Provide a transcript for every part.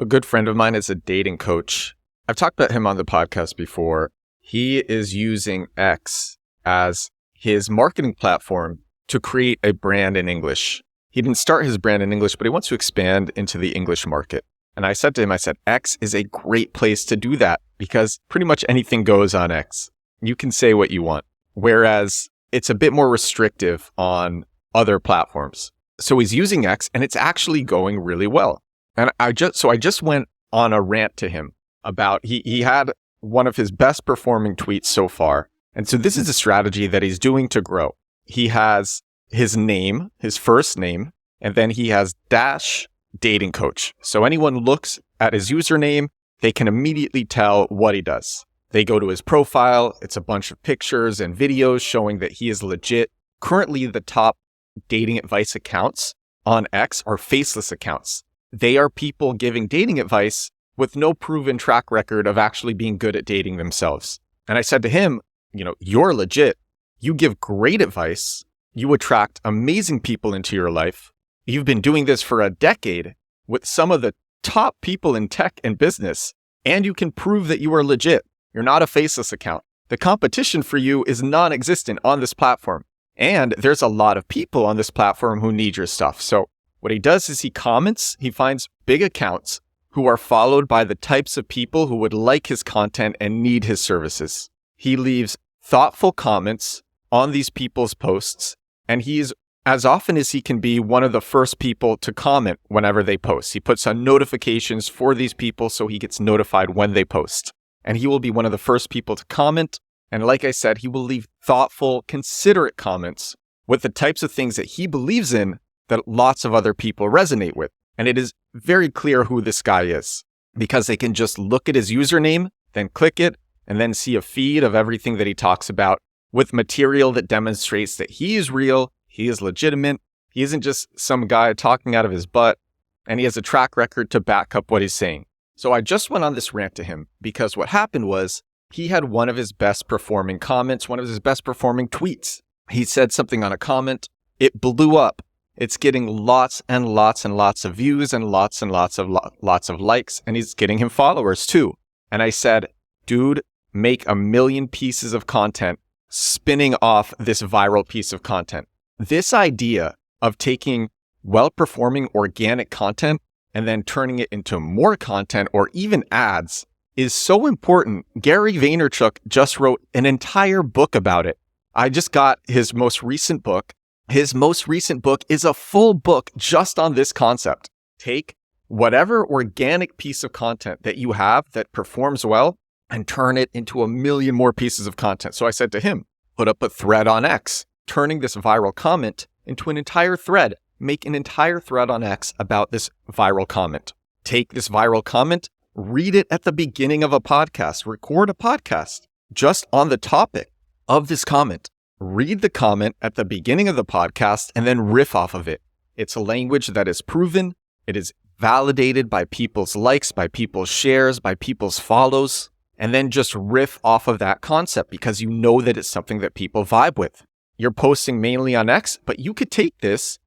A good friend of mine is a dating coach. I've talked about him on the podcast before. He is using X as his marketing platform to create a brand in English. He didn't start his brand in English, but he wants to expand into the English market. And I said to him, X is a great place to do that because pretty much anything goes on X. You can say what you want, whereas it's a bit more restrictive on other platforms. So he's using X and it's actually going really well. And I just went on a rant to him about, he had one of his best performing tweets so far. And so this is a strategy that he's doing to grow. He has his name, his first name, and then he has dash dating coach. So anyone looks at his username, they can immediately tell what he does. They go to his profile. It's a bunch of pictures and videos showing that he is legit. Currently, the top dating advice accounts on X are faceless accounts. They are people giving dating advice with no proven track record of actually being good at dating themselves. And I said to him, you're legit. You give great advice. You attract amazing people into your life. You've been doing this for a decade with some of the top people in tech and business, and you can prove that you are legit. You're not a faceless account. The competition for you is non-existent on this platform. And there's a lot of people on this platform who need your stuff. So what he does is he comments, he finds big accounts who are followed by the types of people who would like his content and need his services. He leaves thoughtful comments on these people's posts, and he's, as often as he can be, one of the first people to comment whenever they post. He puts on notifications for these people so he gets notified when they post. And he will be one of the first people to comment. And like I said, he will leave thoughtful, considerate comments with the types of things that he believes in that lots of other people resonate with. And it is very clear who this guy is because they can just look at his username, then click it, and then see a feed of everything that he talks about with material that demonstrates that he is real, he is legitimate, he isn't just some guy talking out of his butt, and he has a track record to back up what he's saying. So I just went on this rant to him because what happened was he had one of his best performing comments, one of his best performing tweets. He said something on a comment. It blew up. It's getting lots and lots and lots of views and lots of likes, and he's getting him followers too. And I said, dude, make 1 million pieces of content spinning off this viral piece of content. This idea of taking well-performing organic content and then turning it into more content or even ads is so important. Gary Vaynerchuk just wrote an entire book about it. I just got his most recent book. His most recent book is a full book just on this concept. Take whatever organic piece of content that you have that performs well and turn it into 1 million more pieces of content. So I said to him, put up a thread on X, turning this viral comment into an entire thread. Make an entire thread on X about this viral comment. Take this viral comment, read it at the beginning of a podcast, record a podcast just on the topic of this comment. Read the comment at the beginning of the podcast and then riff off of it. It's a language that is proven. It is validated by people's likes, by people's shares, by people's follows, and then just riff off of that concept because you know that it's something that people vibe with. You're posting mainly on X, but you could take this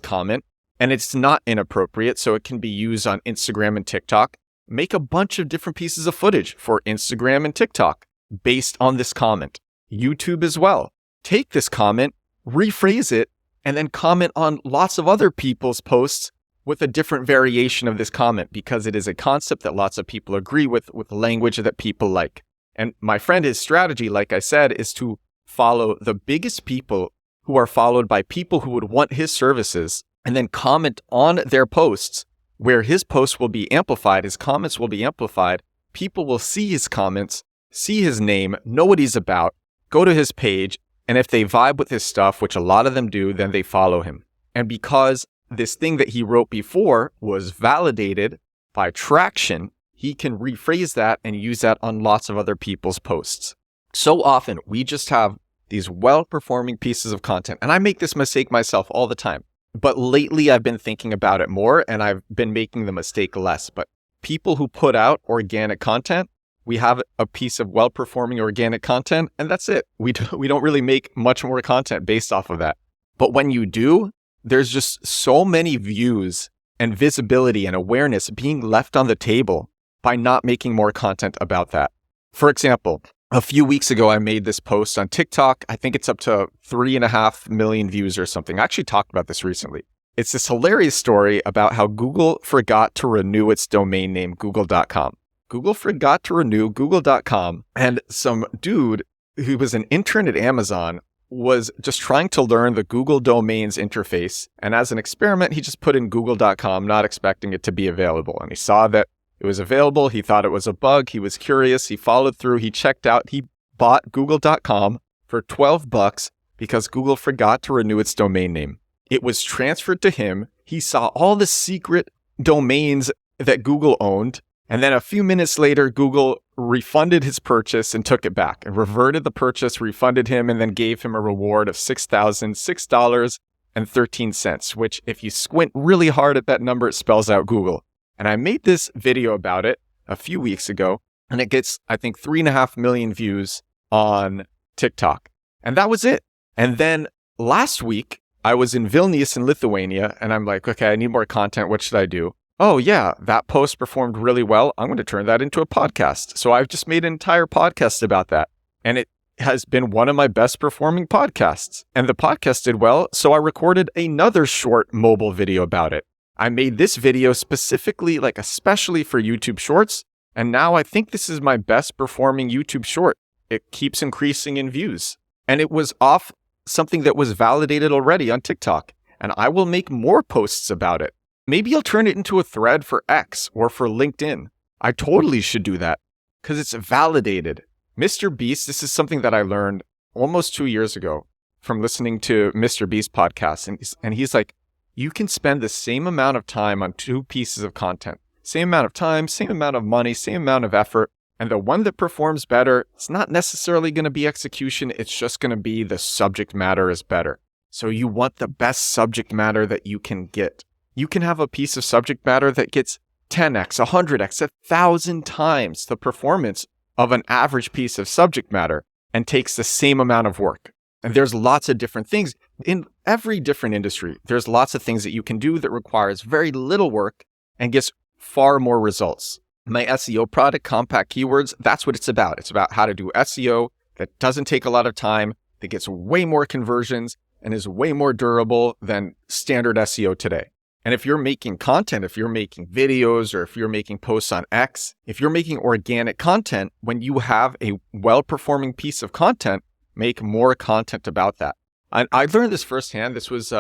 comment, and it's not inappropriate, so it can be used on Instagram and TikTok. Make a bunch of different pieces of footage for Instagram and TikTok based on this comment. YouTube as well. Take this comment, rephrase it, and then comment on lots of other people's posts with a different variation of this comment because it is a concept that lots of people agree with language that people like. And my friend, his strategy, like I said, is to follow the biggest people who are followed by people who would want his services and then comment on their posts where his posts will be amplified, his comments will be amplified. People will see his comments, see his name, know what he's about, go to his page, and if they vibe with his stuff, which a lot of them do, then they follow him. And because this thing that he wrote before was validated by traction, he can rephrase that and use that on lots of other people's posts. So often, we just have these well-performing pieces of content, and I make this mistake myself all the time. But lately, I've been thinking about it more, and I've been making the mistake less. But people who put out organic content, we have a piece of well-performing organic content, and that's it. We don't really make much more content based off of that. But when you do, there's just so many views and visibility and awareness being left on the table by not making more content about that. For example, a few weeks ago, I made this post on TikTok. I think it's up to 3.5 million views or something. I actually talked about this recently. It's this hilarious story about how Google forgot to renew its domain name, google.com. Google forgot to renew google.com, and some dude who was an intern at Amazon was just trying to learn the Google Domains interface. And as an experiment, he just put in google.com, not expecting it to be available. And he saw that it was available. He thought it was a bug. He was curious. He followed through. He checked out. He bought google.com for $12 because Google forgot to renew its domain name. It was transferred to him. He saw all the secret domains that Google owned. And then a few minutes later, Google refunded his purchase and took it back and reverted the purchase, refunded him, and then gave him a reward of $6,006.13, which if you squint really hard at that number, it spells out Google. And I made this video about it a few weeks ago, and it gets, I think, 3.5 million views on TikTok. And that was it. And then last week, I was in Vilnius in Lithuania, and I'm like, okay, I need more content. What should I do? Oh yeah, that post performed really well. I'm going to turn that into a podcast. So I've just made an entire podcast about that. And it has been one of my best performing podcasts. And the podcast did well, so I recorded another short mobile video about it. I made this video specifically, especially for YouTube Shorts. And now I think this is my best performing YouTube short. It keeps increasing in views. And it was off something that was validated already on TikTok. And I will make more posts about it. Maybe I'll turn it into a thread for X or for LinkedIn. I totally should do that because it's validated. Mr. Beast, this is something that I learned almost 2 years ago from listening to Mr. Beast podcast. And he's like, you can spend the same amount of time on 2 pieces of content. Same amount of time, same amount of money, same amount of effort. And the one that performs better, it's not necessarily going to be execution. It's just going to be the subject matter is better. So you want the best subject matter that you can get. You can have a piece of subject matter that gets 10x, 100x, 1,000 times the performance of an average piece of subject matter and takes the same amount of work. And there's lots of different things. In every different industry, there's lots of things that you can do that requires very little work and gets far more results. My SEO product, Compact Keywords, that's what it's about. It's about how to do SEO that doesn't take a lot of time, that gets way more conversions, and is way more durable than standard SEO today. And if you're making content, if you're making videos, or if you're making posts on X, if you're making organic content, when you have a well-performing piece of content, make more content about that. And I learned this firsthand. This was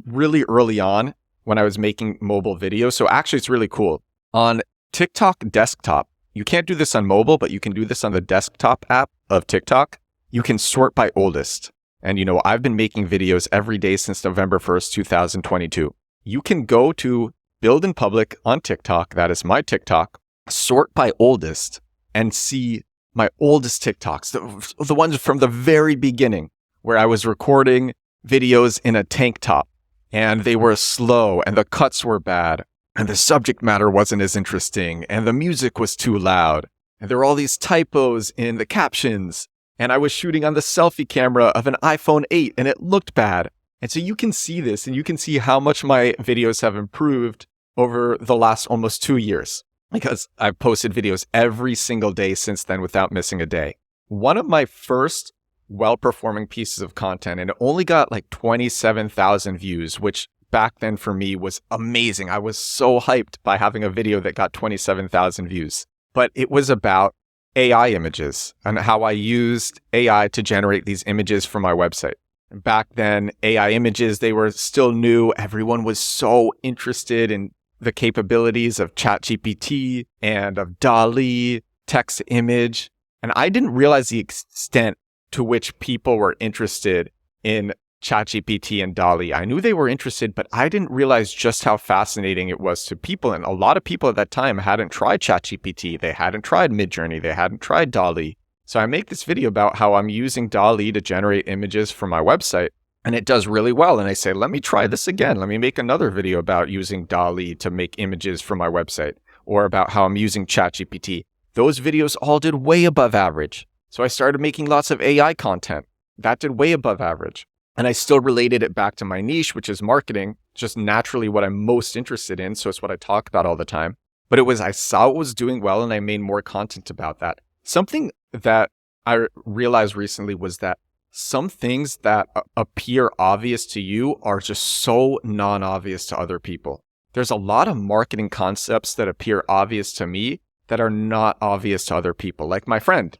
really early on when I was making mobile videos. So actually, it's really cool. On TikTok desktop, you can't do this on mobile, but you can do this on the desktop app of TikTok. You can sort by oldest. And I've been making videos every day since November 1st, 2022. You can go to Build in Public on TikTok, that is my TikTok, sort by oldest, and see my oldest TikToks, the ones from the very beginning, where I was recording videos in a tank top, and they were slow, and the cuts were bad, and the subject matter wasn't as interesting, and the music was too loud, and there were all these typos in the captions, and I was shooting on the selfie camera of an iPhone 8, and it looked bad. And so you can see this, and you can see how much my videos have improved over the last almost 2 years, because I've posted videos every single day since then without missing a day. One of my first well-performing pieces of content, and it only got 27,000 views, which back then for me was amazing. I was so hyped by having a video that got 27,000 views. But it was about AI images and how I used AI to generate these images for my website. Back then, AI images, they were still new. Everyone was so interested in the capabilities of ChatGPT and of DALL-E, text to image. And I didn't realize the extent to which people were interested in ChatGPT and DALL-E. I knew they were interested, but I didn't realize just how fascinating it was to people. And a lot of people at that time hadn't tried ChatGPT. They hadn't tried Midjourney. They hadn't tried DALL-E. So I make this video about how I'm using DALL-E to generate images for my website, and it does really well. And I say, let me try this again. Let me make another video about using DALL-E to make images for my website, or about how I'm using ChatGPT. Those videos all did way above average. So I started making lots of AI content. That did way above average. And I still related it back to my niche, which is marketing. just naturally what I'm most interested in. So it's what I talk about all the time. But I saw it was doing well and I made more content about that. Something that I realized recently was that some things that appear obvious to you are just so non-obvious to other people. There's a lot of marketing concepts that appear obvious to me that are not obvious to other people. Like my friend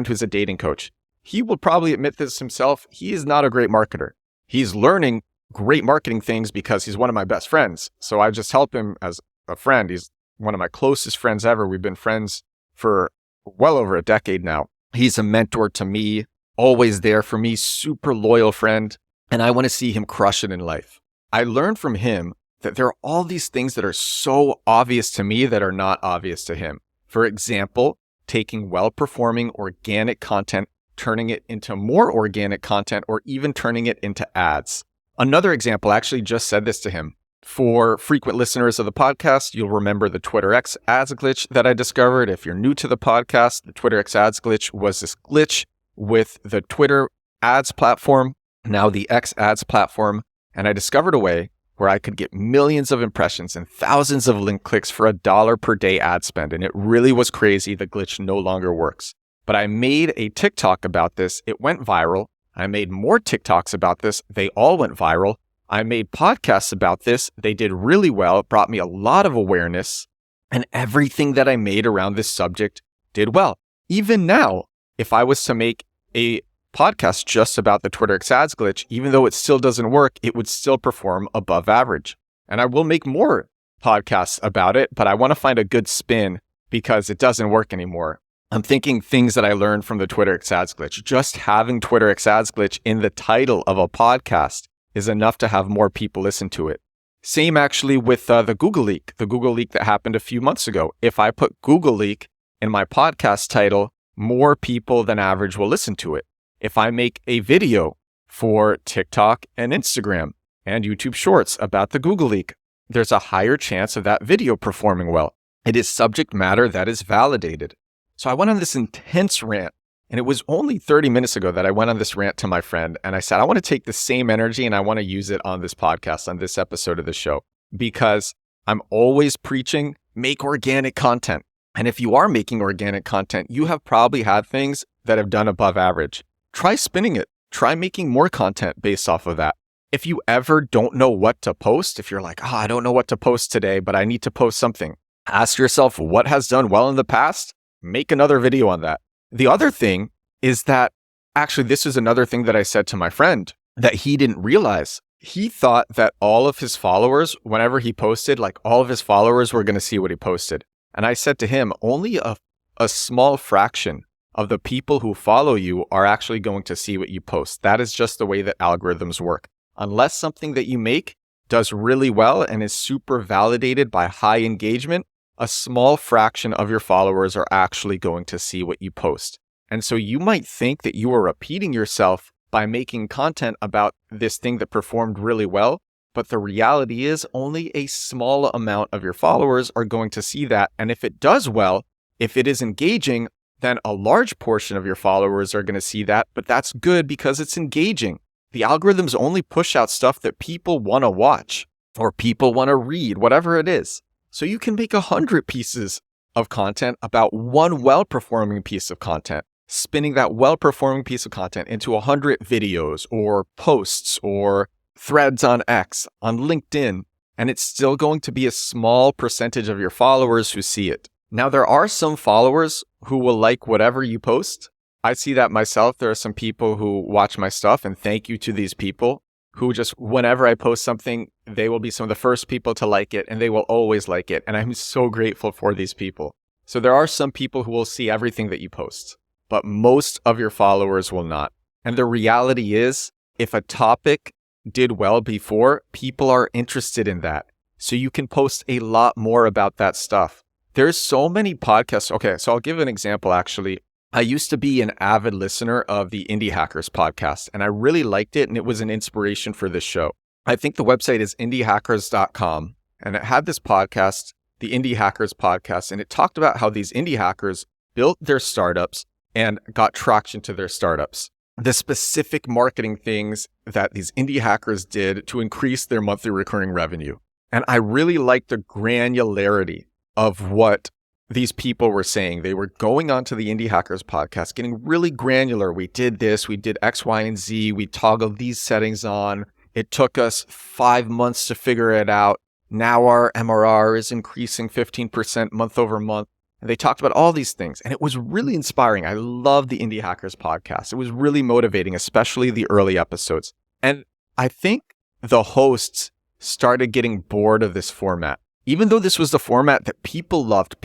who's a dating coach. He will probably admit this himself. He is not a great marketer. He's learning great marketing things because he's one of my best friends. So I just help him as a friend. He's one of my closest friends ever. We've been friends for well over a decade now. He's a mentor to me, always there for me, super loyal friend. And I want to see him crush it in life. I learned from him that there are all these things that are so obvious to me that are not obvious to him. For example, taking well-performing organic content, turning it into more organic content, or even turning it into ads. Another example, I actually just said this to him. For frequent listeners of the podcast, you'll remember the Twitter X ads glitch that I discovered. If you're new to the podcast, the Twitter X ads glitch was this glitch with the Twitter ads platform, now the X ads platform. And I discovered a way where I could get millions of impressions and thousands of link clicks for $1 per day ad spend. And it really was crazy. The glitch no longer works. But I made a TikTok about this. It went viral. I made more TikToks about this. They all went viral. I made podcasts about this. They did really well. It brought me a lot of awareness. And everything that I made around this subject did well. Even now, if I was to make a podcast just about the Twitter X ads glitch, even though it still doesn't work, it would still perform above average. And I will make more podcasts about it, but I want to find a good spin because it doesn't work anymore. I'm thinking things that I learned from the Twitter X ads glitch. Just having Twitter X ads glitch in the title of a podcast is enough to have more people listen to it. Same actually with the Google leak that happened a few months ago. If I put Google leak in my podcast title, more people than average will listen to it. If I make a video for TikTok and Instagram and YouTube Shorts about the Google leak, there's a higher chance of that video performing well. It is subject matter that is validated. So I went on this intense rant, and it was only 30 minutes ago that I went on this rant to my friend, and I said, I want to take the same energy and I want to use it on this podcast, on this episode of the show, because I'm always preaching, make organic content. And if you are making organic content, you have probably had things that have done above average. Try spinning it. Try making more content based off of that. If you ever don't know what to post, if you're like, I don't know what to post today, but I need to post something, ask yourself what has done well in the past. Make another video on that. The other thing is that, actually, this is another thing that I said to my friend that he didn't realize. He thought that all of his followers, whenever he posted, like all of his followers were going to see what he posted. And I said to him, only a small fraction of the people who follow you are actually going to see what you post. That is just the way that algorithms work. Unless something that you make does really well and is super validated by high engagement, a small fraction of your followers are actually going to see what you post. And so you might think that you are repeating yourself by making content about this thing that performed really well, but the reality is only a small amount of your followers are going to see that. And if it does well, if it is engaging, then a large portion of your followers are going to see that, but that's good because it's engaging. The algorithms only push out stuff that people want to watch or people want to read, whatever it is. So you can make 100 pieces of content about one well-performing piece of content, spinning that well-performing piece of content into 100 videos or posts or threads on X, on LinkedIn, and it's still going to be a small percentage of your followers who see it. Now, there are some followers who will like whatever you post. I see that myself. There are some people who watch my stuff, and thank you to these people who just, whenever I post something, they will be some of the first people to like it, and they will always like it. And I'm so grateful for these people. So there are some people who will see everything that you post, but most of your followers will not. And the reality is, if a topic did well before, people are interested in that. So you can post a lot more about that stuff. There's so many podcasts. Okay, so I'll give an example, actually. I used to be an avid listener of the Indie Hackers podcast, and I really liked it, and it was an inspiration for this show. I think the website is indiehackers.com, and it had this podcast, the Indie Hackers podcast, and it talked about how these indie hackers built their startups and got traction to their startups. the specific marketing things that these indie hackers did to increase their monthly recurring revenue. And I really liked the granularity of what these people were saying. They were going onto the Indie Hackers podcast, getting really granular. We did this, we did X, Y, and Z. We toggled these settings on. It took us 5 months to figure it out. Now our MRR is increasing 15% month over month. And they talked about all these things. And it was really inspiring. I love the Indie Hackers podcast. It was really motivating, especially the early episodes. And I think the hosts started getting bored of this format. Even though this was the format that people loved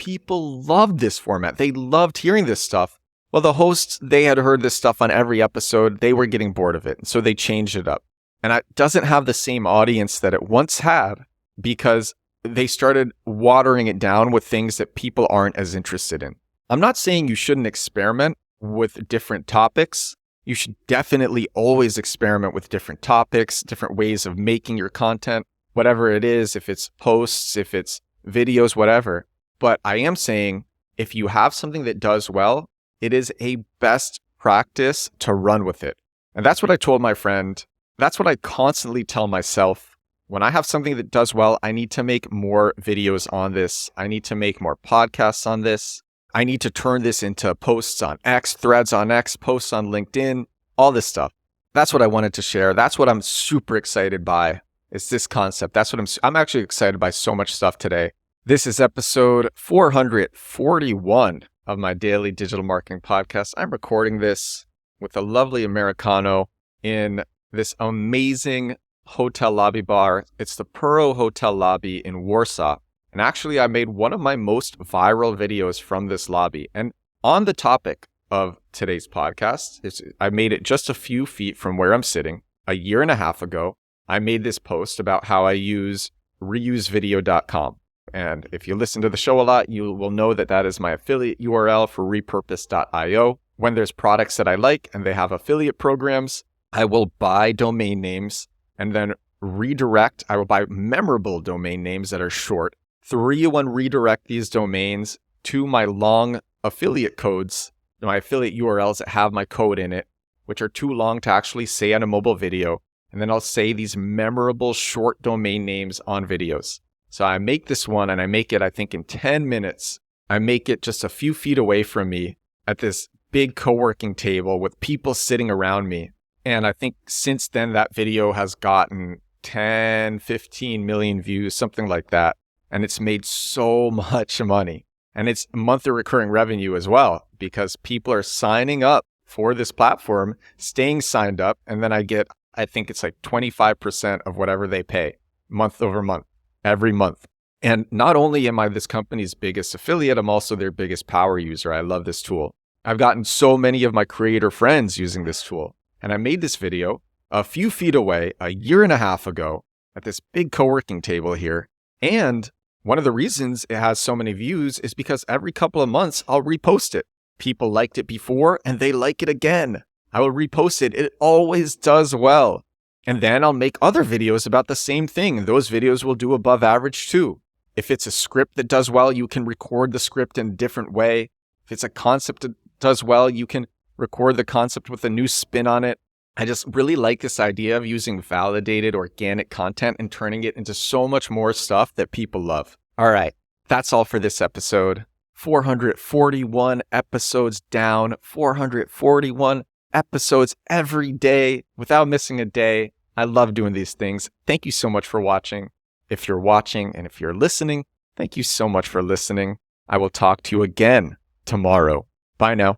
this format. They loved hearing this stuff. Well, the hosts, they had heard this stuff on every episode. They were getting bored of it. And so they changed it up. And it doesn't have the same audience that it once had because they started watering it down with things that people aren't as interested in. I'm not saying you shouldn't experiment with different topics. You should definitely always experiment with different topics, different ways of making your content, whatever it is, if it's posts, if it's videos, whatever. But I am saying if you have something that does well, it is a best practice to run with it. And that's what I told my friend. That's what I constantly tell myself. When I have something that does well, I need to make more videos on this. I need to make more podcasts on this. I need to turn this into posts on X, threads on X, posts on LinkedIn, all this stuff. That's what I wanted to share. That's what I'm super excited by, is this concept. That's what I'm actually excited by so much stuff today. This is episode 441 of my daily digital marketing podcast. I'm recording this with a lovely Americano in this amazing hotel lobby bar. It's the Puro Hotel Lobby in Warsaw. And actually, I made one of my most viral videos from this lobby. And on the topic of today's podcast, I made it just a few feet from where I'm sitting. A year and a half ago, I made this post about how I use reusevideo.com. And if you listen to the show a lot, you will know that that is my affiliate URL for repurpose.io. When there's products that I like and they have affiliate programs, I will buy domain names and then redirect. I will buy memorable domain names that are short. 3-1 redirect these domains to my long affiliate codes, my affiliate URLs that have my code in it, which are too long to actually say on a mobile video. And then I'll say these memorable short domain names on videos. So I make this one and I make it, I think, in 10 minutes. I make it just a few feet away from me at this big co-working table with people sitting around me. And I think since then, that video has gotten 10, 15 million views, something like that. And it's made so much money. And it's monthly recurring revenue as well, because people are signing up for this platform, staying signed up. And then I get, I think it's like 25% of whatever they pay month over month, every month. And not only am I this company's biggest affiliate, I'm also their biggest power user. I love this tool. I've gotten so many of my creator friends using this tool. And I made this video a few feet away a year and a half ago at this big co-working table here. And one of the reasons it has so many views is because every couple of months, I'll repost it. People liked it before and they like it again. I will repost it. It always does well. And then I'll make other videos about the same thing. Those videos will do above average too. If it's a script that does well, you can record the script in a different way. If it's a concept that does well, you can record the concept with a new spin on it. I just really like this idea of using validated organic content and turning it into so much more stuff that people love. All right, that's all for this episode. 441 episodes down, 441 episodes every day without missing a day. I love doing these things. Thank you so much for watching. If you're watching and if you're listening, thank you so much for listening. I will talk to you again tomorrow. Bye now.